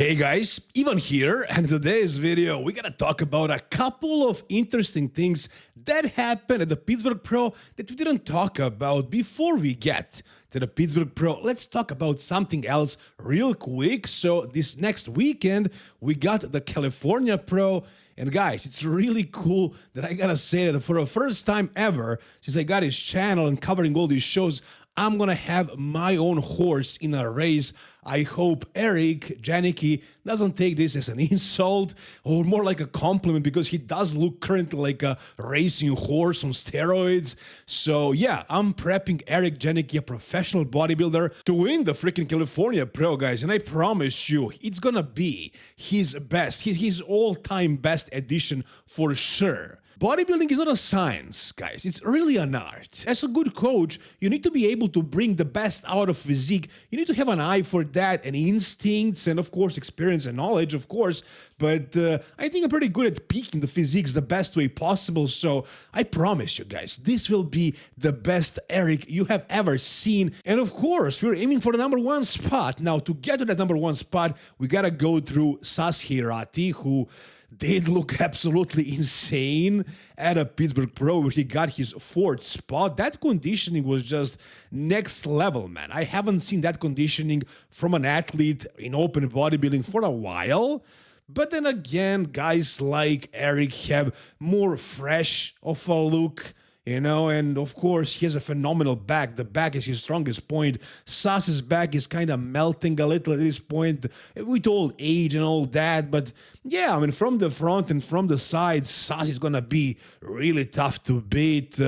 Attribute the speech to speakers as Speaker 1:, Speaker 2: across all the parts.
Speaker 1: Hey guys, Ivan here, and in today's video we're gonna talk about a couple of interesting things that happened at the Pittsburgh Pro that we didn't talk about. Before we get to the Pittsburgh Pro, let's talk about something else real quick. So this next weekend we got the California Pro, and guys, it's really cool that I gotta say that for the first time ever since I got his channel and covering all these shows, I'm gonna have my own horse in a race. I hope Eric Janicki doesn't take this as an insult or more like a compliment, because he does look currently like a racing horse on steroids. So yeah, I'm prepping Eric Janicki, a professional bodybuilder, to win the freaking California Pro, guys. And I promise you, it's gonna be his best, his all-time best edition for sure. Bodybuilding is not a science, guys. It's really an art. As a good coach, you need to be able to bring the best out of physique. You need to have an eye for that, and instincts, and of course experience and knowledge, of course. But I think I'm pretty good at peaking the physiques the best way possible. So I promise you guys, this will be the best Eric you have ever seen. And of course, we're aiming for the #1 spot. Now, to get to that #1 spot, we gotta go through Sashiirati, who did look absolutely insane at a Pittsburgh Pro where he got his 4th spot. That conditioning was just next level, man. I haven't seen that conditioning from an athlete in open bodybuilding for a while. But then again, guys like Eric have more fresh of a look, you know, and of course he has a phenomenal back. The back is his strongest point. Sas's back is kind of melting a little at this point with old age and all that. But yeah, I mean, from the front and from the sides, Sas is gonna be really tough to beat.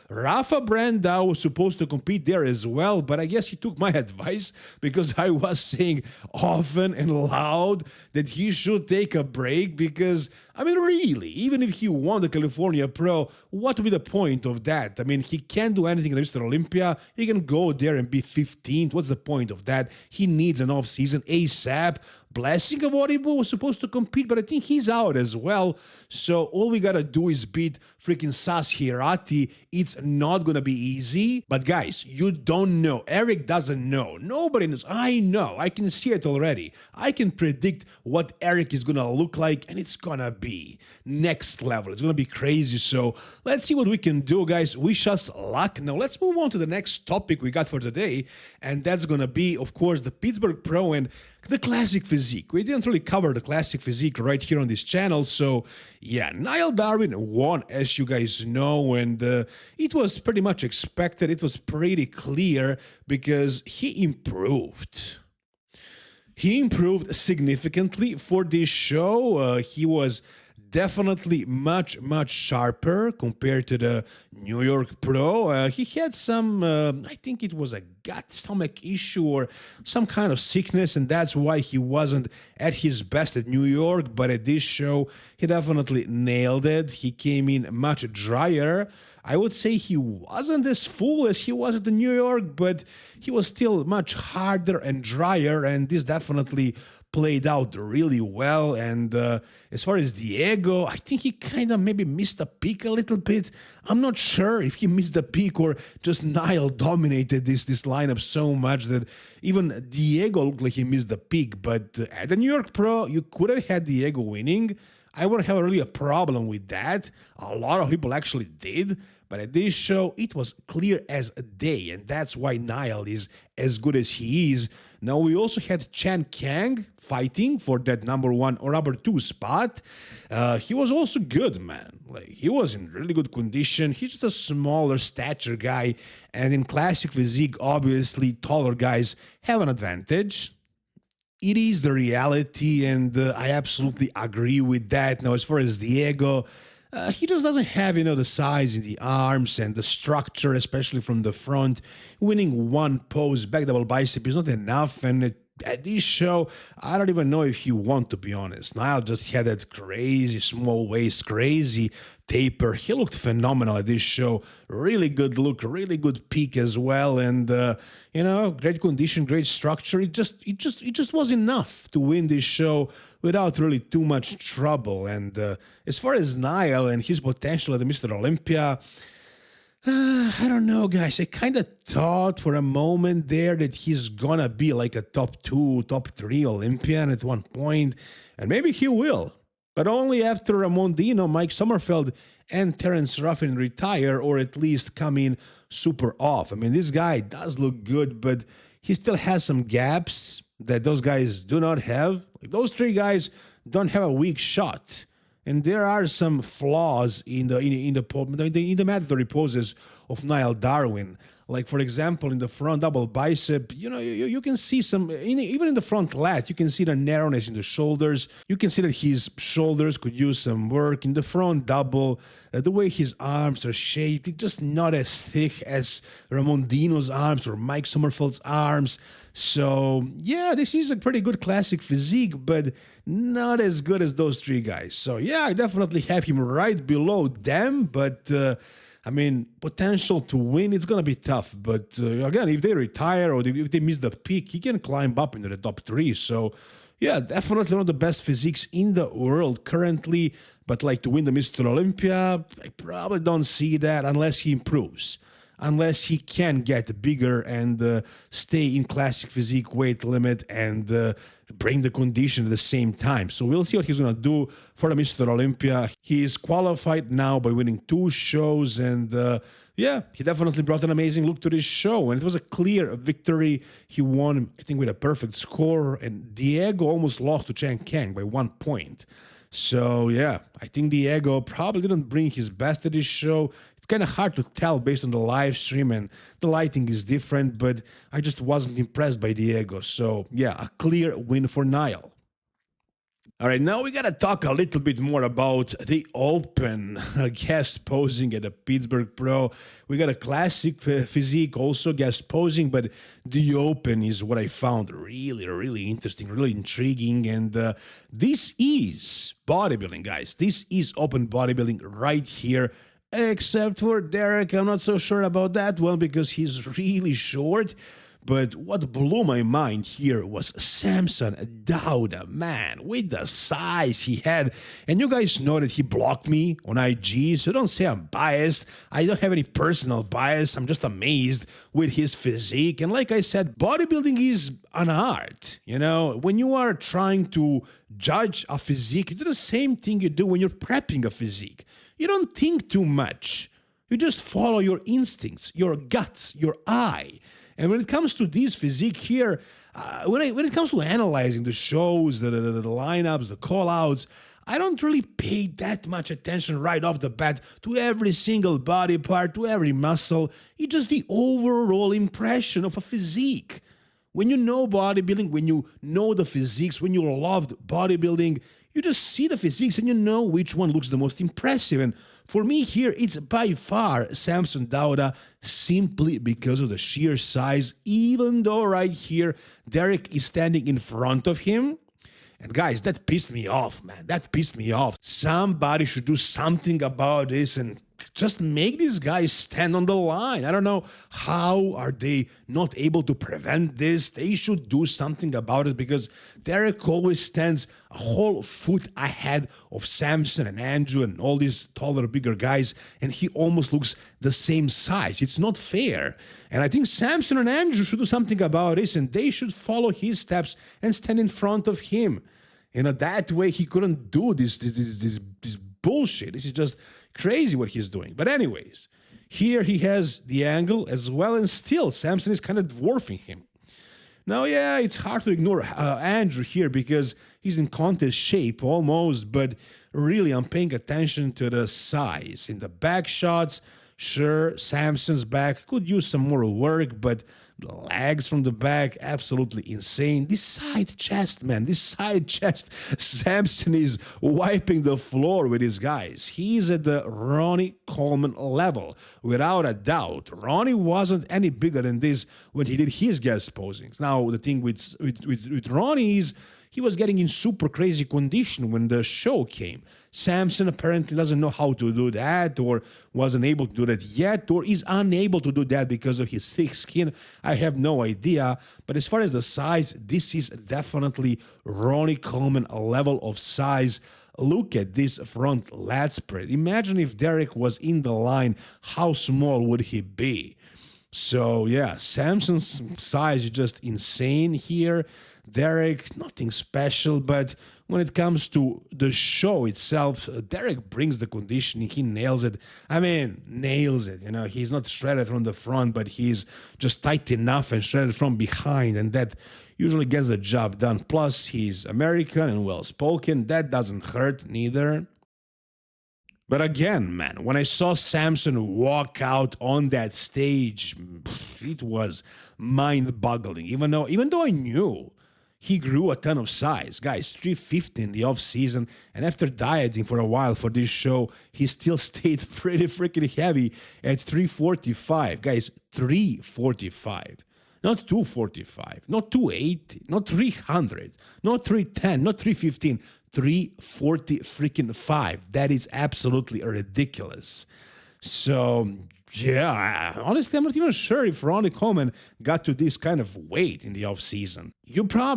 Speaker 1: Rafa Brandao was supposed to compete there as well, but I guess he took my advice, because I was saying often and loud that he should take a break, because, I mean, really, even if he won the California Pro, what would be the point of that? I mean, he can't do anything at Mr. Olympia. He can go there and be 15th. What's the point of that? He needs an off-season ASAP. Blessing of Audible was supposed to compete, but I think he's out as well. So all we gotta do is beat freaking Sashiirati. It's not gonna be easy. But guys, you don't know. Eric doesn't know. Nobody knows. I know. I can see it already. I can predict what Eric is gonna look like, and it's gonna be next level. It's gonna be crazy. So let's see what we can do, guys. Wish us luck. Now let's move on to the next topic we got for today, and that's gonna be, of course, the Pittsburgh Pro and the classic physique. We didn't really cover the classic physique right here on this channel. So yeah, Niall Darwin won, as you guys know, and it was pretty much expected. It was pretty clear because he improved. He improved significantly for this show. He was definitely much sharper compared to the New York Pro. He had some, I think it was a gut stomach issue or some kind of sickness, and that's why he wasn't at his best at New York. But at this show, he definitely nailed it. He came in much drier. I would say he wasn't as full as he was at the New York, but he was still much harder and drier, and this definitely played out really well. And as far as Diego, I think he kind of maybe missed the peak a little bit. I'm not sure if he missed the peak or just Niall dominated this lineup so much that even Diego looked like he missed the peak. But at the New York Pro, you could have had Diego winning. I wouldn't have really a problem with that. A lot of people actually did. But at this show, it was clear as day, and that's why Niall is as good as he is. Now, we also had Chan Kang fighting for that #1 or #2 spot. He was also good, man. Like, he was in really good condition. He's just a smaller stature guy, and in classic physique, obviously, taller guys have an advantage. It is the reality, and I absolutely agree with that. Now, as far as Diego, he just doesn't have, you know, the size in the arms and the structure, especially from the front. Winning one pose, back double bicep, is not enough. And at this show, I don't even know if he won, to be honest. Niall just had that crazy small waist, crazy taper. He looked phenomenal at this show. Really good look, really good peak as well, and you know, great condition, great structure. It just was enough to win this show without really too much trouble. And as far as Niall and his potential at the Mr. Olympia, I don't know, guys. I kind of thought for a moment there that he's gonna be like a top 2, top 3 Olympian at one point, and maybe he will. But only after Ramon, Dino, Mike Sommerfeld, and Terence Ruffin retire, or at least come in super off. I mean, this guy does look good, but he still has some gaps that those guys do not have. Like, those 3 guys don't have a weak shot. And there are some flaws in the mandatory poses of Niall Darwin. Like, for example, in the front double bicep, you can see some, even in the front lat, you can see the narrowness in the shoulders. You can see that his shoulders could use some work. In the front double, the way his arms are shaped, it's just not as thick as Ramon Dino's arms or Mike Sommerfeld's arms. So, yeah, this is a pretty good classic physique, but not as good as those 3 guys. So, yeah, I definitely have him right below them, but I mean, potential to win, it's going to be tough. But again, if they retire or if they miss the peak, he can climb up into the top 3. So, yeah, definitely one of the best physiques in the world currently. But like to win the Mr. Olympia, I probably don't see that unless he improves. Unless he can get bigger and stay in classic physique weight limit and bring the condition at the same time. So we'll see what he's going to do for the Mr. Olympia. He is qualified now by winning 2 shows, and yeah, he definitely brought an amazing look to this show, and it was a clear victory. He won, I think, with a perfect score, and Diego almost lost to Chen Kang by 1 point. So, yeah, I think Diego probably didn't bring his best to this show. It's kind of hard to tell based on the live stream, and the lighting is different, but I just wasn't impressed by Diego. So, yeah, a clear win for Niall. All right, now we got to talk a little bit more about the Open guest posing at the Pittsburgh Pro. We got a classic physique also guest posing, but the Open is what I found really, really interesting, really intriguing. And this is bodybuilding, guys. This is open bodybuilding right here. Except for Derek, I'm not so sure about that one because he's really short. But what blew my mind here was Samson Dauda, man, with the size he had. And you guys know that he blocked me on IG, so don't say I'm biased. I don't have any personal bias. I'm just amazed with his physique. And like I said, bodybuilding is an art. You know, when you are trying to judge a physique, you do the same thing you do when you're prepping a physique. You don't think too much. You just follow your instincts, your guts, your eye. And when it comes to this physique here, when it comes to analyzing the shows, the lineups, the call-outs, I don't really pay that much attention right off the bat to every single body part, to every muscle. It's just the overall impression of a physique. When you know bodybuilding, when you know the physiques, when you loved bodybuilding, you just see the physiques and you know which one looks the most impressive. And for me here, it's by far Samson Dauda, simply because of the sheer size, even though right here, Derek is standing in front of him. And guys, that pissed me off, man. That pissed me off. Somebody should do something about this and just make these guys stand on the line. I don't know how are they not able to prevent this. They should do something about it because Derek always stands a whole foot ahead of Samson and Andrew and all these taller, bigger guys, and he almost looks the same size. It's not fair. And I think Samson and Andrew should do something about this, and they should follow his steps and stand in front of him. You know, that way he couldn't do this bullshit. This is just crazy what he's doing. But anyways, here he has the angle as well, and still Samson is kind of dwarfing him. Now, yeah, it's hard to ignore Andrew here because he's in contest shape almost, but really I'm paying attention to the size. In the back shots, sure, Samson's back could use some more work, but the legs from the back, absolutely insane. This side chest, man, this side chest, Samson is wiping the floor with his guys. He's at the Ronnie Coleman level, without a doubt. Ronnie wasn't any bigger than this when he did his guest posings. Now, the thing with Ronnie is he was getting in super crazy condition when the show came. Samson apparently doesn't know how to do that, or wasn't able to do that yet, or is unable to do that because of his thick skin. I have no idea. But as far as the size, this is definitely Ronnie Coleman level of size. Look at this front lat spread. Imagine if Derek was in the line, how small would he be? So yeah, Samson's size is just insane here. Derek, nothing special, but when it comes to the show itself, Derek brings the conditioning. He nails it. I mean, nails it. You know, he's not shredded from the front, but he's just tight enough and shredded from behind, and that usually gets the job done. Plus, he's American and well-spoken. That doesn't hurt neither. But again, man, when I saw Samson walk out on that stage, it was mind-boggling. Even though I knew he grew a ton of size. Guys, 350 in the off-season, and after dieting for a while for this show, he still stayed pretty freaking heavy at 345. Guys, 345. Not 245, not 280, not 300, not 310, not 315, 340 freaking 5. That is absolutely ridiculous. So, yeah, honestly, I'm not even sure if Ronnie Coleman got to this kind of weight in the offseason.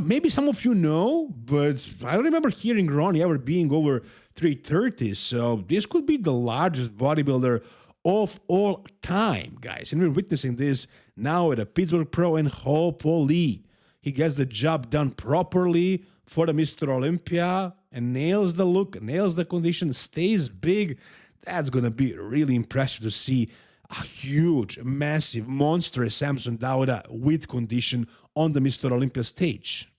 Speaker 1: Maybe some of you know, but I don't remember hearing Ronnie ever being over 330. So this could be the largest bodybuilder of all time, guys. And we're witnessing this now at a Pittsburgh Pro, and hopefully he gets the job done properly for the Mr. Olympia and nails the look, nails the condition, stays big. That's going to be really impressive to see a huge, massive, monstrous Samson Dauda with condition on the Mr. Olympia stage.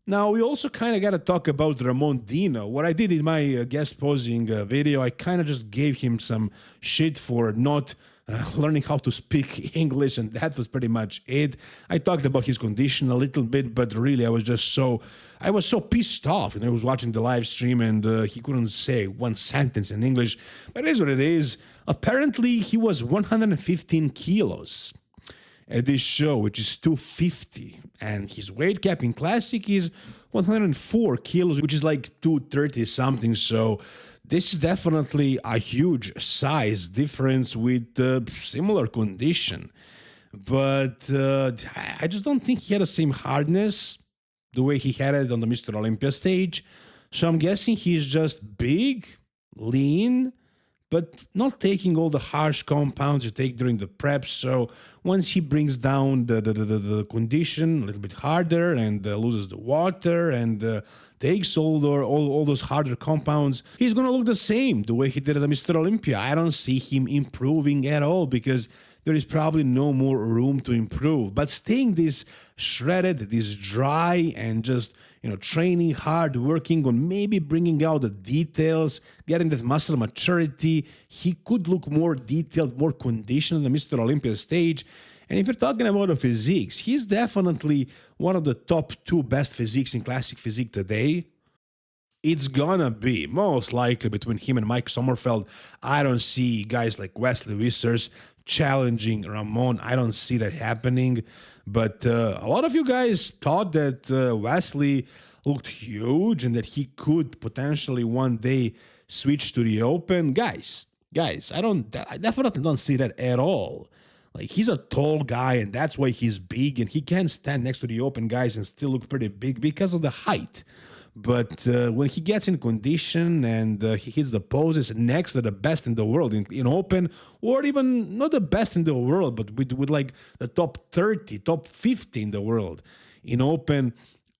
Speaker 1: Now, we also kind of got to talk about Ramon Dino. What I did in my guest posing video, I kind of just gave him some shit for not learning how to speak English, and that was pretty much it. I talked about his condition a little bit, but really I was so pissed off. And I was watching the live stream, and he couldn't say one sentence in English. But it is what it is. Apparently, he was 115 kilos at this show, which is 250, and his weight cap in classic is 104 kilos, which is like 230 something. So this is definitely a huge size difference with similar condition. But I just don't think he had the same hardness the way he had it on the Mr. Olympia stage. So I'm guessing he's just big, lean, but not taking all the harsh compounds you take during the prep. So once he brings down the condition a little bit harder and loses the water and takes all those harder compounds, he's going to look the same the way he did at the Mr. Olympia. I don't see him improving at all because there is probably no more room to improve. But staying this shredded, this dry, and just training hard, working on maybe bringing out the details, getting that muscle maturity, he could look more detailed, more conditioned on the Mr. Olympia stage. And if you're talking about the physiques, he's definitely one of the top 2 best physiques in classic physique today. It's gonna be most likely between him and Mike Sommerfeld. I don't see guys like Wesley Wissers challenging Ramon. I don't see that happening. But a lot of you guys thought that Wesley looked huge and that he could potentially one day switch to the open. Guys, I definitely don't see that at all. Like, he's a tall guy, and that's why he's big, and he can stand next to the open guys and still look pretty big because of the height. But when he gets in condition and he hits the poses next to the best in the world in open, or even not the best in the world, but with like the top 30, top 50 in the world in open,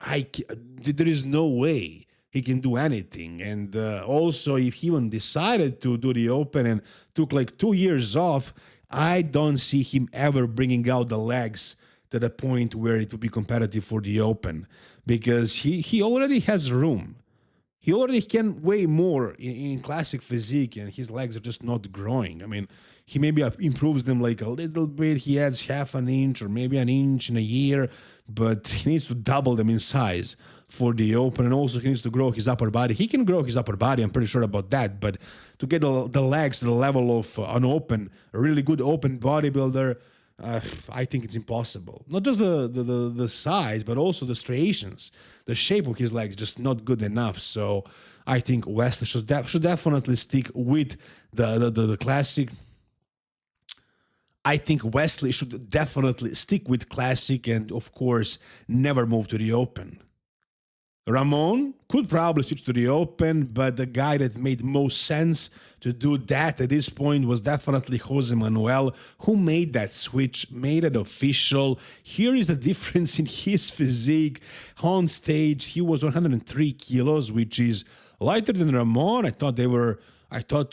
Speaker 1: there is no way he can do anything. And also, if he even decided to do the open and took like 2 years off, I don't see him ever bringing out the legs to the point where it will be competitive for the open, because he already has room. He already can weigh more in classic physique, and his legs are just not growing. I mean, he maybe improves them like a little bit. He adds half an inch or maybe an inch in a year, but he needs to double them in size for the open, and also he needs to grow his upper body. He can grow his upper body, I'm pretty sure about that, but to get the legs to the level of an open, a really good open bodybuilder, I think it's impossible. Not just the size, but also the striations. The shape of his legs just not good enough. So I think Wesley should definitely stick with the classic. I think Wesley should definitely stick with classic and, of course, never move to the open. Ramon could probably switch to the open, but the guy that made most sense to do that at this point was definitely Jose Manuel, who made that switch, made it official. Here is the difference in his physique. On stage, he was 103 kilos, which is lighter than Ramon. I thought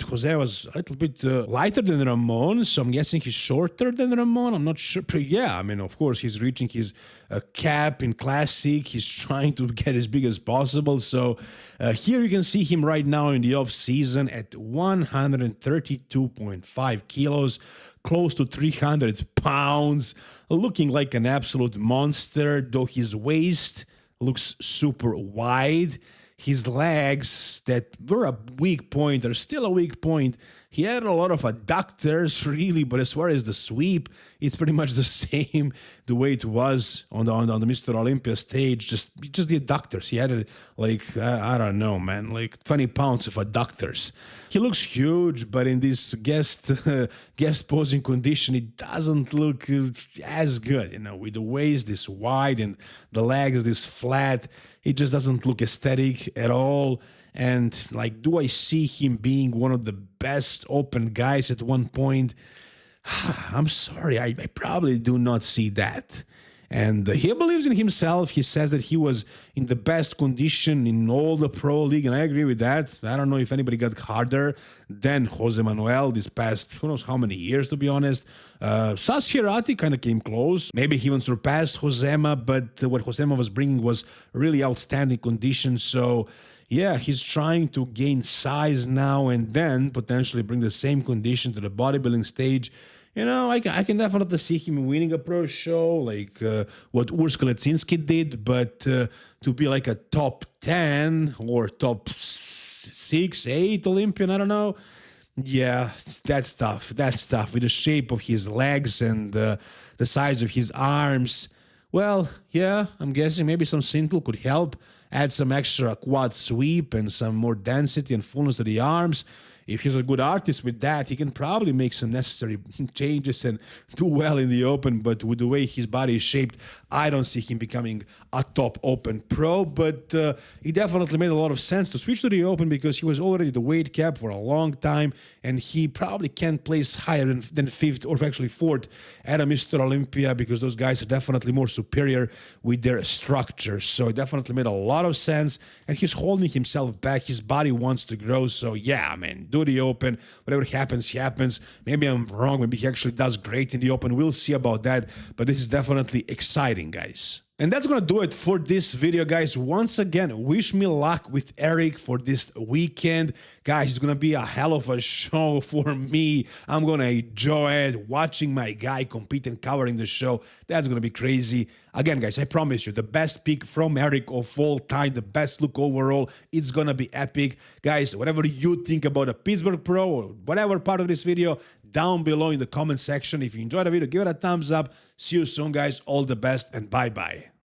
Speaker 1: Jose was a little bit lighter than Ramon, so I'm guessing he's shorter than Ramon. I'm not sure, but yeah, I mean, of course, he's reaching his cap in Classic. He's trying to get as big as possible. So here you can see him right now in the off season at 132.5 kilos, close to 300 pounds, looking like an absolute monster, though his waist looks super wide. His legs that were a weak point are still a weak point. He had a lot of adductors, really, but as far as the sweep, it's pretty much the same the way it was on the Mr. Olympia stage. Just the adductors. He had like I don't know, man, like 20 pounds of adductors. He looks huge, but in this guest posing condition, it doesn't look as good. You know, with the waist this wide and the legs this flat, it just doesn't look aesthetic at all. And like, do I see him being one of the best open guys at one point? I'm sorry, I probably do not see that. And he believes in himself. He says that he was in the best condition in all the pro league, and I agree with that. I don't know if anybody got harder than Jose Manuel this past, who knows how many years, to be honest. Sashiarati kind of came close. Maybe he even surpassed Josema, but what Josema was bringing was really outstanding condition. So yeah, he's trying to gain size now and then potentially bring the same condition to the bodybuilding stage. You know, I can definitely see him winning a pro show, like what Urs Kalecinski did, but to be like a top 10 or top 6, 8 Olympian, I don't know. Yeah, that's tough. That's tough. With the shape of his legs and the size of his arms. Well, yeah, I'm guessing maybe some Sintle could help add some extra quad sweep and some more density and fullness to the arms. If he's a good artist with that, he can probably make some necessary changes and do well in the open. But with the way his body is shaped, I don't see him becoming a top open pro. But it definitely made a lot of sense to switch to the open because he was already the weight cap for a long time. And he probably can't place higher than fifth or actually fourth at a Mr. Olympia because those guys are definitely more superior with their structure. So it definitely made a lot of sense. And he's holding himself back. His body wants to grow. So yeah, man. Do the open. Whatever happens, happens. Maybe I'm wrong. Maybe he actually does great in the open. We'll see about that. But this is definitely exciting, guys. And that's gonna do it for this video, guys. Once again, wish me luck with Eric for this weekend. Guys, it's gonna be a hell of a show for me. I'm gonna enjoy it. Watching my guy compete and covering the show, that's gonna be crazy. Again, guys, I promise you, the best pick from Eric of all time, the best look overall. It's gonna be epic. Guys, whatever you think about a Pittsburgh Pro or whatever part of this video, down below in the comment section. If you enjoyed the video, give it a thumbs up. See you soon, guys. All the best and bye-bye.